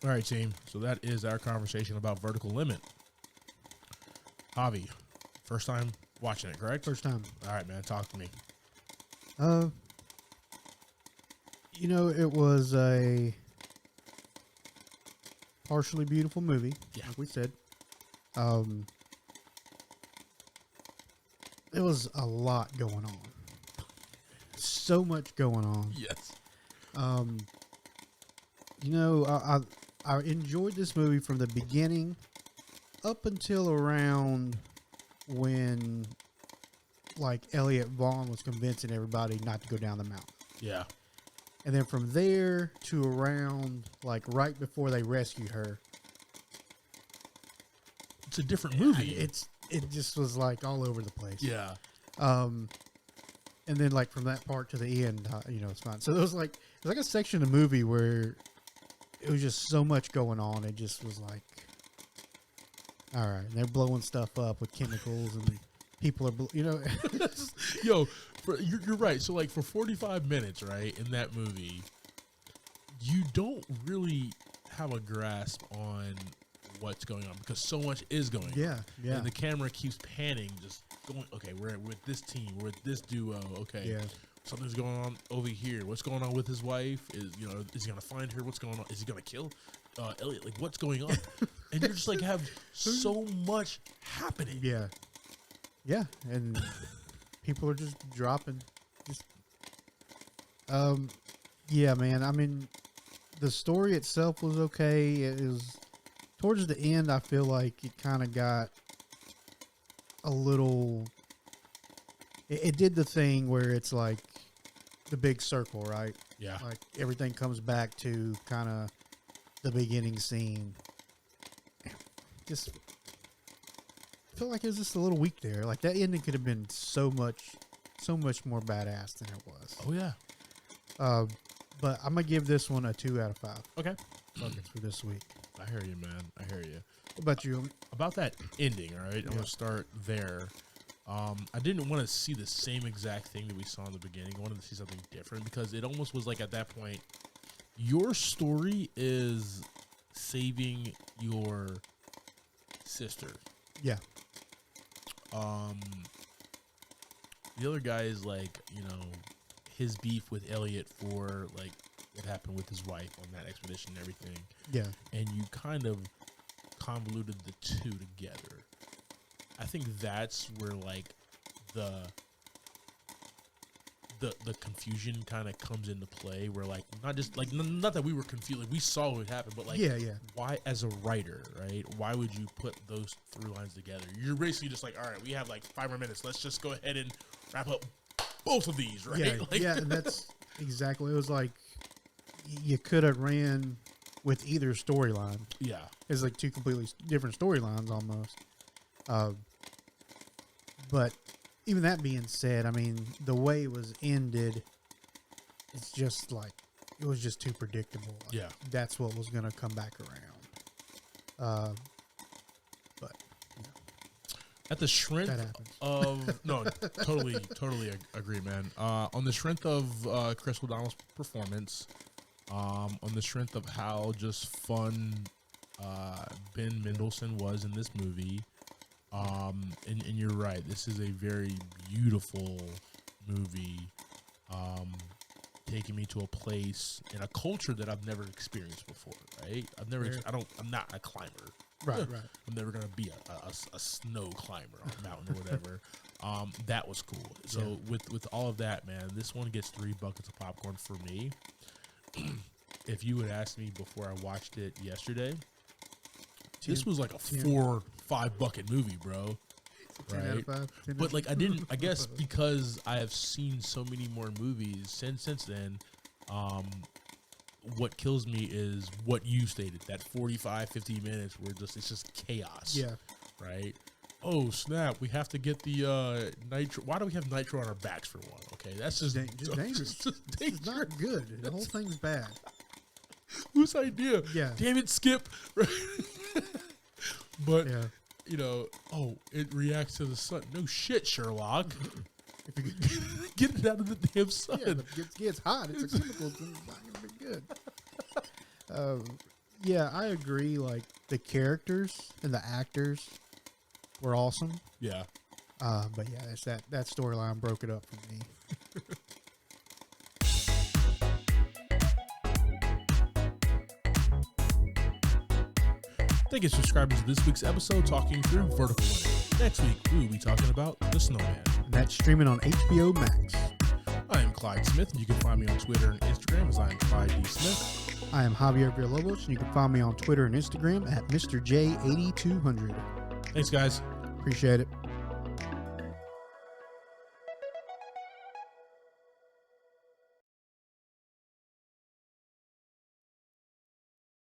All right, team. So that is our conversation about Vertical Limit. Javi, first time watching it, correct? First time. All right, man. Talk to me. It was a partially beautiful movie, like we said. There was a lot going on. So much going on. Yes. I enjoyed this movie from the beginning up until around when, like, Elliot Vaughn was convincing everybody not to go down the mountain. Yeah. And then from there to around, like, right before they rescued her. It's a different movie. It just was, like, all over the place. Yeah. And then, like, from that part to the end, it's fine. So there was like a section of the movie where it was just so much going on. It just was like, all right, and they're blowing stuff up with chemicals, and people are, Yo, you're right. So, like, for 45 minutes, right, in that movie, you don't really have a grasp on what's going on because so much is going on. Yeah. And the camera keeps panning, just going, okay, we're with this team, we're with this duo, okay. Yeah. Something's going on over here. What's going on with his wife? Is he gonna find her? What's going on? Is he gonna kill Elliot? Like, what's going on? And you're just like, have so much happening. Yeah. Yeah. And people are just dropping. Yeah, man. I mean, the story itself was okay. It was towards the end. I feel like it kind of got a little. It did the thing where it's like the big circle, right? Yeah. Like everything comes back to kind of the beginning scene. Just feel like it was just a little weak there. Like that ending could have been so much more badass than it was. Oh yeah. But I'm gonna give this one a 2 out of 5. Okay. Buckets for this week. I hear you, man. I hear you. What about you? About that ending, all right? I'm going to start there. I didn't want to see the same exact thing that we saw in the beginning. I wanted to see something different because it almost was like at that point, your story is saving your sister. Yeah. The other guy is like, his beef with Elliot for like what happened with his wife on that expedition and everything. Yeah. And you kind of convoluted the two together. I think that's where like the confusion kind of comes into play, where like not that we were confused, like we saw what happened, but like why as a writer, right? Why would you put those through lines together? You're basically just like, all right, we have like 5 more minutes. Let's just go ahead and wrap up both of these, right? Yeah, like, and that's exactly. It was like you could have ran with either storyline. Yeah, it's like two completely different storylines almost. But even that being said, I mean, the way it was ended, it's just like, it was just too predictable. Like, yeah. That's what was going to come back around. But, at the strength of, no, totally agree, man. On the strength of Chris O'Donnell's performance, on the strength of how just fun Ben Mendelsohn was in this movie, and you're right, this is a very beautiful movie, taking me to a place in a culture that I've never experienced before, right? I'm not a climber. Right. I'm never going to be a snow climber on a mountain or whatever. That was cool. So with all of that, man, this one gets 3 buckets of popcorn for me. If you had asked me before I watched it yesterday, this was like a 4-5 bucket movie, bro. 10 out of 5. But like I guess because I have seen so many more movies since then, what kills me is what you stated, that 45-50 minutes where it's just chaos. Yeah. Right? Oh, snap, we have to get the nitro. Why do we have nitro on our backs for one? Okay, that's just dangerous. It's not good. The whole thing's bad. Whose idea? Yeah. Damn it, Skip. But, it reacts to the sun. No shit, Sherlock. If you Get it out of the damn sun. yeah, if it gets hot, it's a chemical. It's not going to be good. Yeah, I agree. Like, the characters and the actors were awesome. Yeah. But yeah, it's that storyline broke it up for me. Thank you for subscribing to this week's episode talking through Vertical Winning. Next week, we will be talking about The Snowman. And that's streaming on HBO Max. I am Clyde Smith, and you can find me on Twitter and Instagram as I am Clyde D. Smith. I am Javier Villalobos, and you can find me on Twitter and Instagram at MrJ8200. Thanks, guys. Appreciate it.